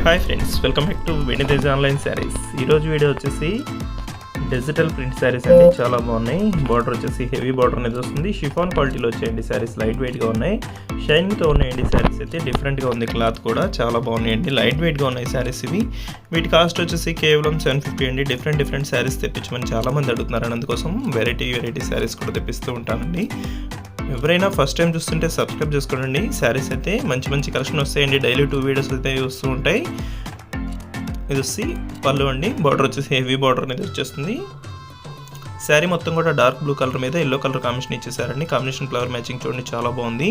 Hi friends, welcome back to వెను Teja online saris. ఈరోజు video వచ్చేసి డిజిటల్ ప్రింట్ శారీస్ అండి. చాలా బాగున్నాయి. బార్డర్ వచ్చేసి హెవీ బార్డర్ అనేది వస్తుంది. షిఫాన్ క్వాలిటీలో వచ్చాయండి శారీస్. లైట్ వెయిట్గా ఉన్నాయి, షైనింగ్తో ఉన్నాయండి శారీస్. అయితే డిఫరెంట్గా ఉంది, క్లాత్ కూడా చాలా బాగున్నాయండి. లైట్ వెయిట్గా ఉన్నాయి శారీస్ ఇవి. వీటి కాస్ట్ వచ్చేసి కేవలం 750 అండి. డిఫరెంట్ శారీస్ తెప్పించమని చాలామంది అడుగుతున్నారు. అందుకోసం వెరైటీ శారీస్ కూడా తెప్పిస్తూ ఉంటానండి. ఎవరైనా ఫస్ట్ టైం చూస్తుంటే సబ్స్క్రైబ్ చేసుకోండి. శారీస్ అయితే మంచి కలెక్షన్ వస్తాయండి. డైలీ 2 వీడియోస్ అయితే వస్తూ ఉంటాయి. ఇది వచ్చి పళ్ళు అండి. బార్డర్ వచ్చేసి హెవీ బార్డర్ అనేది వచ్చేస్తుంది. శారీ మొత్తం కూడా డార్క్ బ్లూ కలర్ మీద ఎల్లో కలర్ కాంబినేషన్ ఇచ్చేసారండి. కాంబినేషన్ ఫ్లవర్ మ్యాచింగ్ చూడండి, చాలా బాగుంది.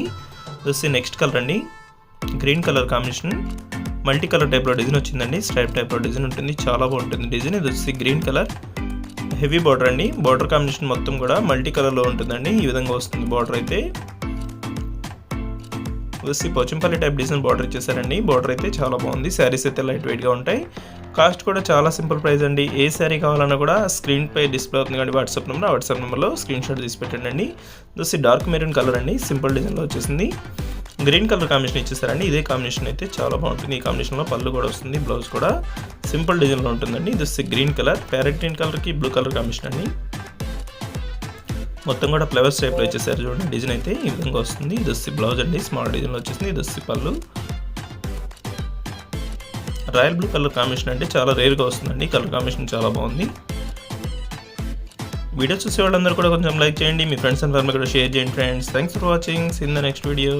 ఇది వచ్చి నెక్స్ట్ కలర్ అండి, green colour combination. Multi colour టైప్లో డిజైన్ వచ్చిందండి. స్ట్రైప్ టైప్లో డిజైన్ ఉంటుంది, చాలా బాగుంటుంది డిజైన్. ఇది వచ్చి గ్రీన్ కలర్ హెవీ బార్డర్ అండి. బార్డర్ కాంబినేషన్ మొత్తం కూడా మల్టీ కలర్లో ఉంటుందండి. ఈ విధంగా వస్తుంది బార్డర్ అయితే. వచ్చి పోచంపల్లి టైప్ డిజైన్ బార్డర్ ఇచ్చేసారండి. బార్డర్ అయితే చాలా బాగుంది. శారీస్ అయితే లైట్ వెయిట్గా ఉంటాయి. కాస్ట్ కూడా చాలా సింపుల్ ప్రైస్ అండి. ఏ శారీ కావాలన్నా కూడా స్క్రీన్పై డిస్ప్లే అవుతుంది కానీ వాట్సాప్ నెంబర్లో స్క్రీన్ షాట్ తీసి పెట్టండి అండి. వచ్చి డార్క్ మెరూన్ కలర్ అండి, సింపుల్ డిజైన్లో వచ్చేసింది. గ్రీన్ కలర్ కాంబినేషన్ ఇచ్చేసారండి. ఇదే కాంబినేషన్ అయితే చాలా బాగుంటుంది. ఈ కాంబినేషన్లో పళ్ళు కూడా వస్తుంది, బ్లౌజ్ కూడా సింపుల్ డిజైన్లో ఉంటుందండి. ఇది వచ్చి గ్రీన్ కలర్, ప్యారెట్ గ్రీన్ కలర్కి బ్లూ కలర్ కాంబినేషన్ అండి. మొత్తం కూడా ఫ్లవర్స్ టైప్లో ఇచ్చేసారు చూడండి. డిజైన్ అయితే ఈ విధంగా వస్తుంది. ఇది వచ్చి బ్లౌజ్ అండి, స్మాల్ డిజైన్లో వచ్చేసింది. ఇది వచ్చి పళ్ళు. రాయల్ బ్లూ కలర్ కాంబినేషన్ అంటే చాలా రేర్గా వస్తుందండి. కలర్ కాంబినేషన్ చాలా బాగుంది. వీడియో చూసే వాళ్ళందరూ కూడా కొంచెం లైక్ చేయండి. మీ ఫ్రెండ్స్ అండ్ ఫ్యామిలీ కూడా షేర్ చేయండి friends. Thanks for watching. See in the next video.